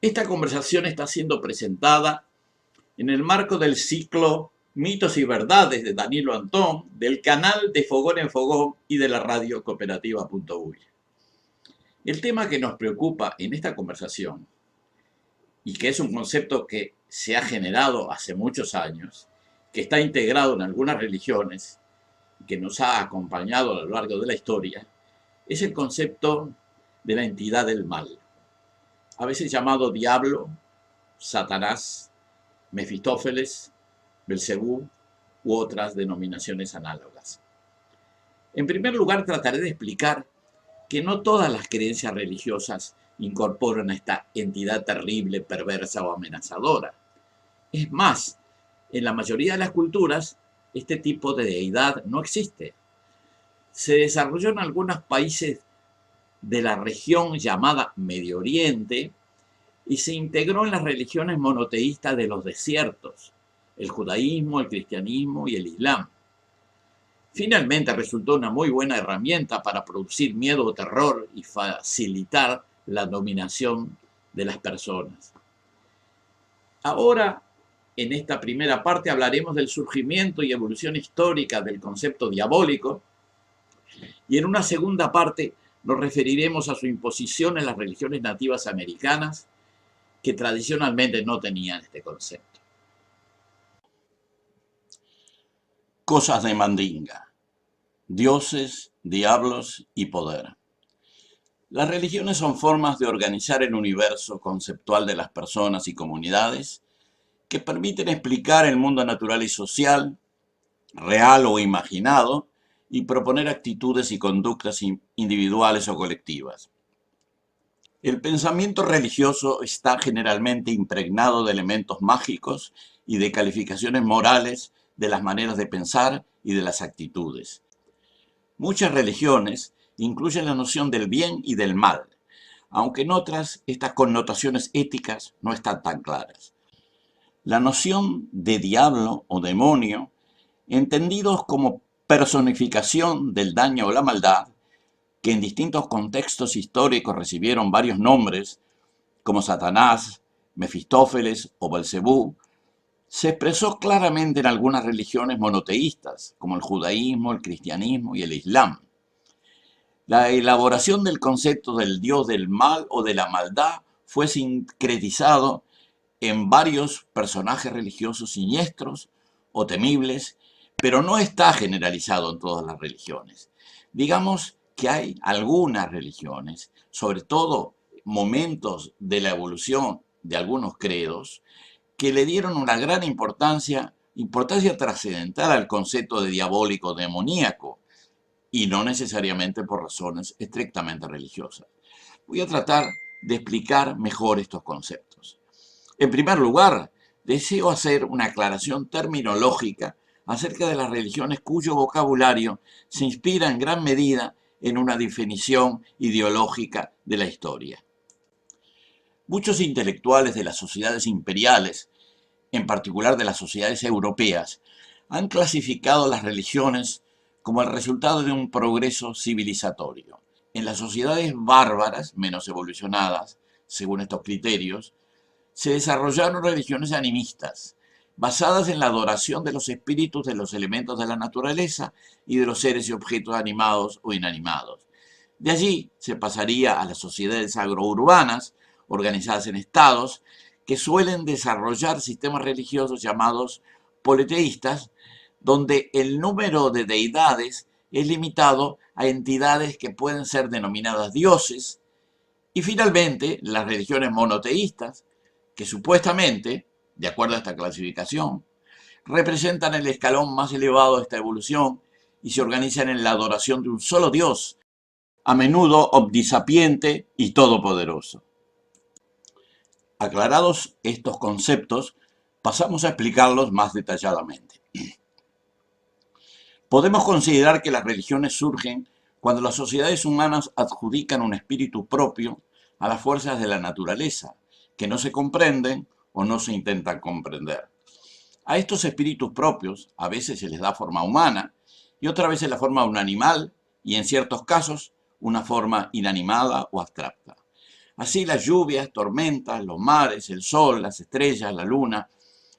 Esta conversación está siendo presentada en el marco del ciclo Mitos y Verdades de Danilo Antón, del canal de Fogón en Fogón y de la radio cooperativa.uy. El tema que nos preocupa en esta conversación, y que es un concepto que se ha generado hace muchos años, que está integrado en algunas religiones, que nos ha acompañado a lo largo de la historia, es el concepto de la entidad del mal, a veces llamado diablo, Satanás, Mefistófeles, Belcebú u otras denominaciones análogas. En primer lugar, trataré de explicar que no todas las creencias religiosas incorporan a esta entidad terrible, perversa o amenazadora. Es más, en la mayoría de las culturas, este tipo de deidad no existe. Se desarrolló en algunos países de la región llamada Medio Oriente y se integró en las religiones monoteístas de los desiertos, el judaísmo, el cristianismo y el islam. Finalmente resultó una muy buena herramienta para producir miedo o terror y facilitar la dominación de las personas. Ahora, en esta primera parte hablaremos del surgimiento y evolución histórica del concepto diabólico, y en una segunda parte nos referiremos a su imposición en las religiones nativas americanas, que tradicionalmente no tenían este concepto. Cosas de Mandinga: dioses, diablos y poder. Las religiones son formas de organizar el universo conceptual de las personas y comunidades que permiten explicar el mundo natural y social, real o imaginado, y proponer actitudes y conductas individuales o colectivas. El pensamiento religioso está generalmente impregnado de elementos mágicos y de calificaciones morales de las maneras de pensar y de las actitudes. Muchas religiones incluyen la noción del bien y del mal, aunque en otras estas connotaciones éticas no están tan claras. La noción de diablo o demonio, entendidos como personificación del daño o la maldad, que en distintos contextos históricos recibieron varios nombres, como Satanás, Mefistófeles o Belcebú, se expresó claramente en algunas religiones monoteístas, como el judaísmo, el cristianismo y el islam. La elaboración del concepto del dios del mal o de la maldad fue sincretizado en varios personajes religiosos siniestros o temibles, pero no está generalizado en todas las religiones. Digamos que hay algunas religiones, sobre todo momentos de la evolución de algunos credos, que le dieron una gran importancia trascendental al concepto de diabólico demoníaco, y no necesariamente por razones estrictamente religiosas. Voy a tratar de explicar mejor estos conceptos. En primer lugar, deseo hacer una aclaración terminológica acerca de las religiones cuyo vocabulario se inspira en gran medida en una definición ideológica de la historia. Muchos intelectuales de las sociedades imperiales, en particular de las sociedades europeas, han clasificado las religiones como el resultado de un progreso civilizatorio. En las sociedades bárbaras, menos evolucionadas, según estos criterios, se desarrollaron religiones animistas, basadas en la adoración de los espíritus de los elementos de la naturaleza y de los seres y objetos animados o inanimados. De allí se pasaría a las sociedades agrourbanas, organizadas en estados, que suelen desarrollar sistemas religiosos llamados politeístas, donde el número de deidades es limitado a entidades que pueden ser denominadas dioses, y finalmente las religiones monoteístas, que supuestamente, de acuerdo a esta clasificación, representan el escalón más elevado de esta evolución y se organizan en la adoración de un solo Dios, a menudo omnisapiente y todopoderoso. Aclarados estos conceptos, pasamos a explicarlos más detalladamente. Podemos considerar que las religiones surgen cuando las sociedades humanas adjudican un espíritu propio a las fuerzas de la naturaleza, que no se comprenden o no se intentan comprender. A estos espíritus propios a veces se les da forma humana y otra vez la forma de un animal y en ciertos casos una forma inanimada o abstracta. Así las lluvias, tormentas, los mares, el sol, las estrellas, la luna,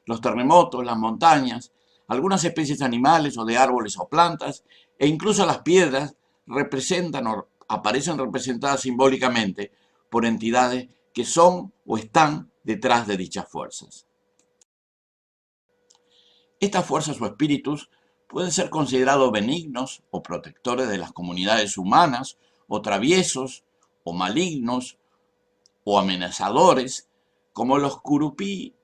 los terremotos, las montañas, algunas especies de animales o de árboles o plantas, e incluso las piedras representan o aparecen representadas simbólicamente por entidades que son o están detrás de dichas fuerzas. Estas fuerzas o espíritus pueden ser considerados benignos o protectores de las comunidades humanas, o traviesos, o malignos, o amenazadores, como los curupí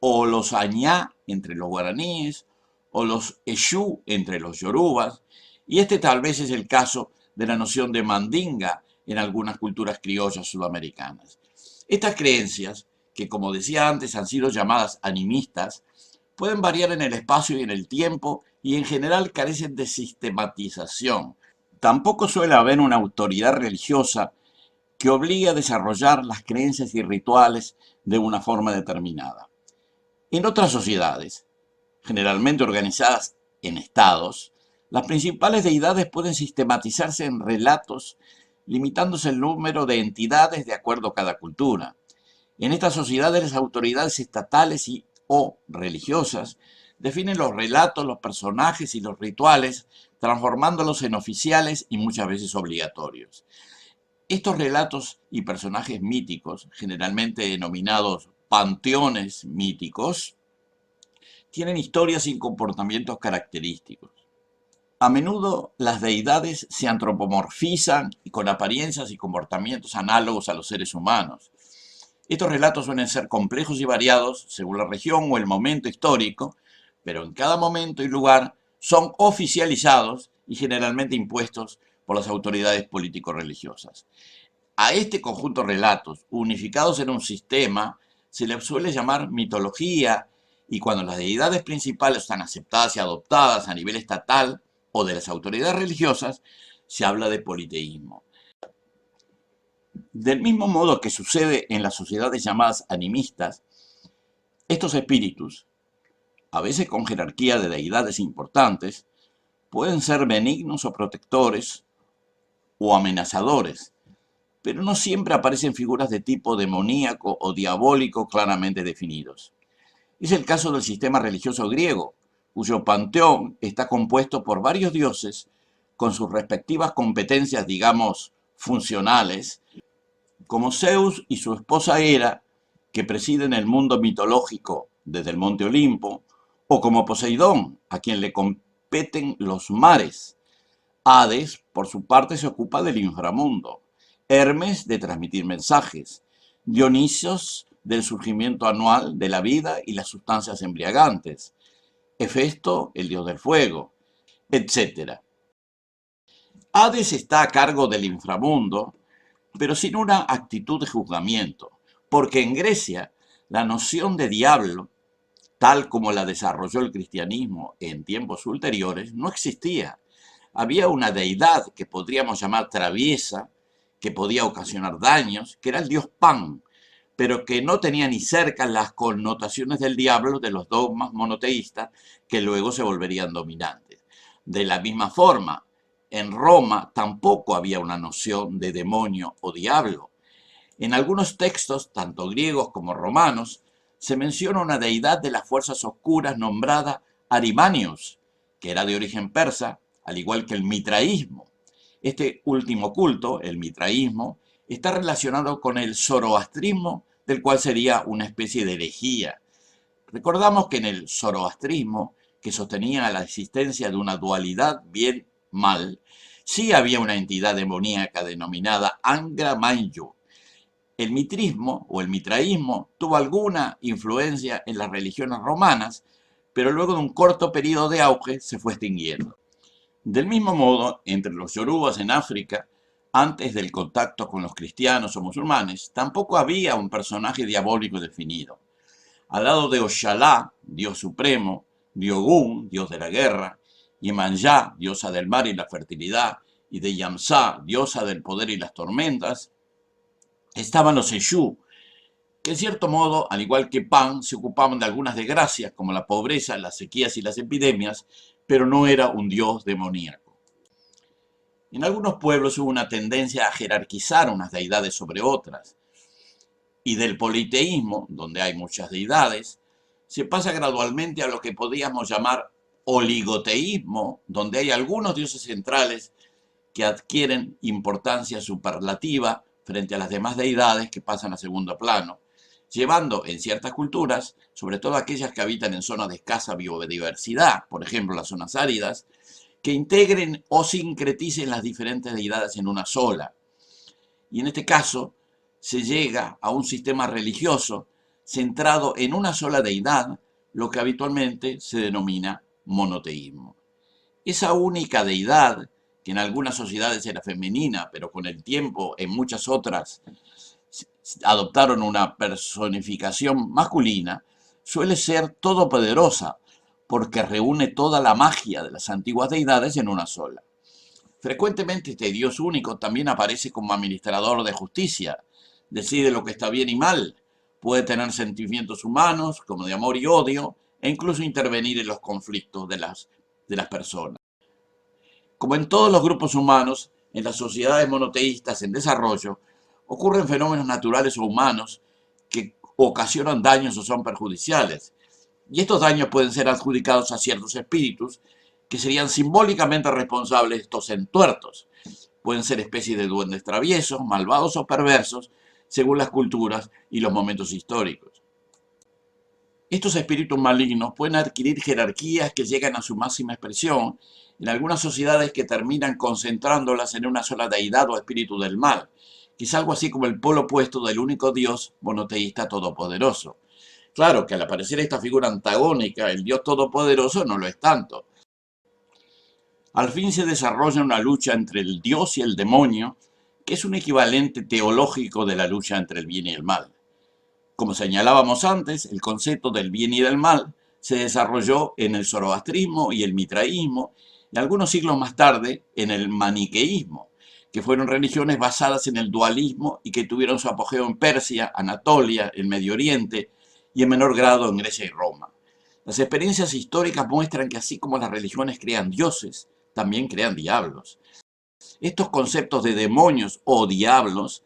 o los añá entre los guaraníes, o los exú entre los yorubas, y este tal vez es el caso de la noción de mandinga en algunas culturas criollas sudamericanas. Estas creencias, que como decía antes han sido llamadas animistas, pueden variar en el espacio y en el tiempo y en general carecen de sistematización. Tampoco suele haber una autoridad religiosa que obligue a desarrollar las creencias y rituales de una forma determinada. En otras sociedades, generalmente organizadas en estados, las principales deidades pueden sistematizarse en relatos, limitándose el número de entidades de acuerdo a cada cultura. En estas sociedades, las autoridades estatales o religiosas definen los relatos, los personajes y los rituales, transformándolos en oficiales y muchas veces obligatorios. Estos relatos y personajes míticos, generalmente denominados panteones míticos, tienen historias y comportamientos característicos. A menudo las deidades se antropomorfizan y con apariencias y comportamientos análogos a los seres humanos. Estos relatos suelen ser complejos y variados según la región o el momento histórico, pero en cada momento y lugar son oficializados y generalmente impuestos por las autoridades político-religiosas. A este conjunto de relatos, unificados en un sistema, se le suele llamar mitología, y cuando las deidades principales están aceptadas y adoptadas a nivel estatal o de las autoridades religiosas, se habla de politeísmo. Del mismo modo que sucede en las sociedades llamadas animistas, estos espíritus, a veces con jerarquía de deidades importantes, pueden ser benignos o protectores o amenazadores, pero no siempre aparecen figuras de tipo demoníaco o diabólico claramente definidos. Es el caso del sistema religioso griego, cuyo panteón está compuesto por varios dioses con sus respectivas competencias, digamos, funcionales, como Zeus y su esposa Hera, que presiden el mundo mitológico desde el monte Olimpo, o como Poseidón, a quien le competen los mares. Hades, por su parte, se ocupa del inframundo. Hermes, de transmitir mensajes. Dionisios, del surgimiento anual de la vida y las sustancias embriagantes. Hefesto, el dios del fuego, etc. Hades está a cargo del inframundo, pero sin una actitud de juzgamiento, porque en Grecia la noción de diablo, tal como la desarrolló el cristianismo en tiempos ulteriores, no existía. Había una deidad que podríamos llamar traviesa, que podía ocasionar daños, que era el dios Pan, pero que no tenía ni cerca las connotaciones del diablo de los dogmas monoteístas que luego se volverían dominantes. De la misma forma, en Roma tampoco había una noción de demonio o diablo. En algunos textos, tanto griegos como romanos, se menciona una deidad de las fuerzas oscuras nombrada Arimanios, que era de origen persa, al igual que el mitraísmo. Este último culto, el mitraísmo, está relacionado con el zoroastrismo, del cual sería una especie de herejía. Recordamos que en el zoroastrismo, que sostenía la existencia de una dualidad bien-mal, sí había una entidad demoníaca denominada Angra Mainyu. El mitrismo o el mitraísmo tuvo alguna influencia en las religiones romanas, pero luego de un corto periodo de auge se fue extinguiendo. Del mismo modo, entre los yorubas en África, antes del contacto con los cristianos o musulmanes, tampoco había un personaje diabólico definido. Al lado de Oshalá, dios supremo, de Ogún, dios de la guerra, Yemanjá, diosa del mar y la fertilidad, y de Yamsá, diosa del poder y las tormentas, estaban los Exú, que en cierto modo, al igual que Pan, se ocupaban de algunas desgracias como la pobreza, las sequías y las epidemias, pero no era un dios demoníaco. En algunos pueblos hubo una tendencia a jerarquizar unas deidades sobre otras, y del politeísmo, donde hay muchas deidades, se pasa gradualmente a lo que podríamos llamar oligoteísmo, donde hay algunos dioses centrales que adquieren importancia superlativa frente a las demás deidades que pasan a segundo plano, llevando en ciertas culturas, sobre todo aquellas que habitan en zonas de escasa biodiversidad, por ejemplo las zonas áridas, que integren o sincreticen las diferentes deidades en una sola. Y en este caso se llega a un sistema religioso centrado en una sola deidad, lo que habitualmente se denomina monoteísmo. Esa única deidad, que en algunas sociedades era femenina, pero con el tiempo en muchas otras adoptaron una personificación masculina, suele ser todopoderosa, porque reúne toda la magia de las antiguas deidades en una sola. Frecuentemente este Dios único también aparece como administrador de justicia, decide lo que está bien y mal, puede tener sentimientos humanos como de amor y odio, e incluso intervenir en los conflictos de las personas. Como en todos los grupos humanos, en las sociedades monoteístas en desarrollo, ocurren fenómenos naturales o humanos que ocasionan daños o son perjudiciales. Y estos daños pueden ser adjudicados a ciertos espíritus que serían simbólicamente responsables de estos entuertos. Pueden ser especies de duendes traviesos, malvados o perversos, según las culturas y los momentos históricos. Estos espíritus malignos pueden adquirir jerarquías que llegan a su máxima expresión en algunas sociedades que terminan concentrándolas en una sola deidad o espíritu del mal, que es algo así como el polo opuesto del único Dios monoteísta todopoderoso. Claro que al aparecer esta figura antagónica, el Dios todopoderoso no lo es tanto. Al fin se desarrolla una lucha entre el Dios y el demonio, que es un equivalente teológico de la lucha entre el bien y el mal. Como señalábamos antes, el concepto del bien y del mal se desarrolló en el zoroastrismo y el mitraísmo, y algunos siglos más tarde en el maniqueísmo, que fueron religiones basadas en el dualismo y que tuvieron su apogeo en Persia, Anatolia, el Medio Oriente y en menor grado en Grecia y Roma. Las experiencias históricas muestran que así como las religiones crean dioses, también crean diablos. Estos conceptos de demonios o diablos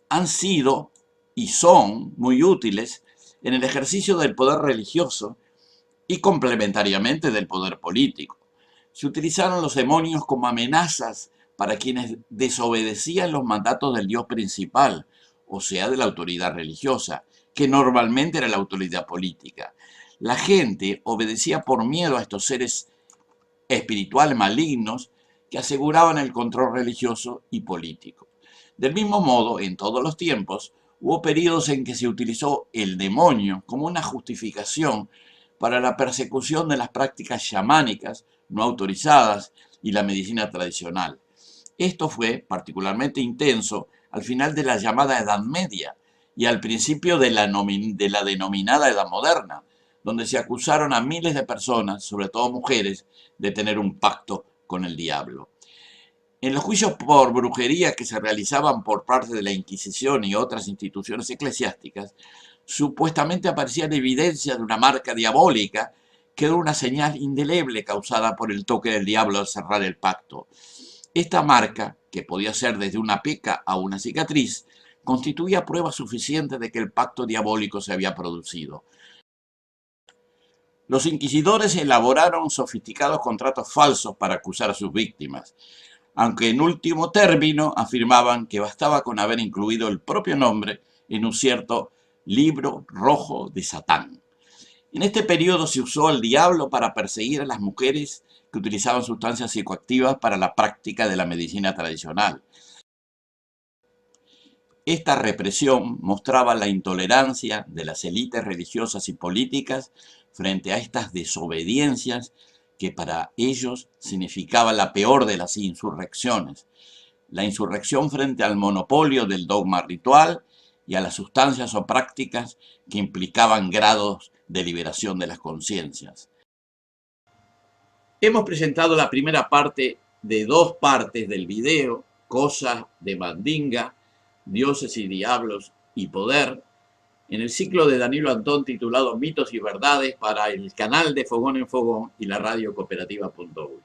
han sido y son muy útiles en el ejercicio del poder religioso y complementariamente del poder político. Se utilizaron los demonios como amenazas para quienes desobedecían los mandatos del Dios principal, o sea, de la autoridad religiosa, que normalmente era la autoridad política. La gente obedecía por miedo a estos seres espirituales malignos que aseguraban el control religioso y político. Del mismo modo, en todos los tiempos, hubo periodos en que se utilizó el demonio como una justificación para la persecución de las prácticas chamánicas no autorizadas y la medicina tradicional. Esto fue particularmente intenso al final de la llamada Edad Media y al principio de la denominada Edad Moderna, donde se acusaron a miles de personas, sobre todo mujeres, de tener un pacto con el diablo. En los juicios por brujería que se realizaban por parte de la Inquisición y otras instituciones eclesiásticas, supuestamente aparecían evidencias de una marca diabólica que era una señal indeleble causada por el toque del diablo al cerrar el pacto. Esta marca, que podía ser desde una peca a una cicatriz, constituía prueba suficiente de que el pacto diabólico se había producido. Los inquisidores elaboraron sofisticados contratos falsos para acusar a sus víctimas, aunque en último término afirmaban que bastaba con haber incluido el propio nombre en un cierto libro rojo de Satán. En este periodo se usó al diablo para perseguir a las mujeres que utilizaban sustancias psicoactivas para la práctica de la medicina tradicional. Esta represión mostraba la intolerancia de las élites religiosas y políticas frente a estas desobediencias que para ellos significaba la peor de las insurrecciones, la insurrección frente al monopolio del dogma ritual y a las sustancias o prácticas que implicaban grados de liberación de las conciencias. Hemos presentado la primera parte de 2 partes del video, Cosas de Mandinga, Dioses y Diablos y Poder, en el ciclo de Danilo Antón titulado Mitos y Verdades para el canal de Fogón en Fogón y la radio cooperativa.uy.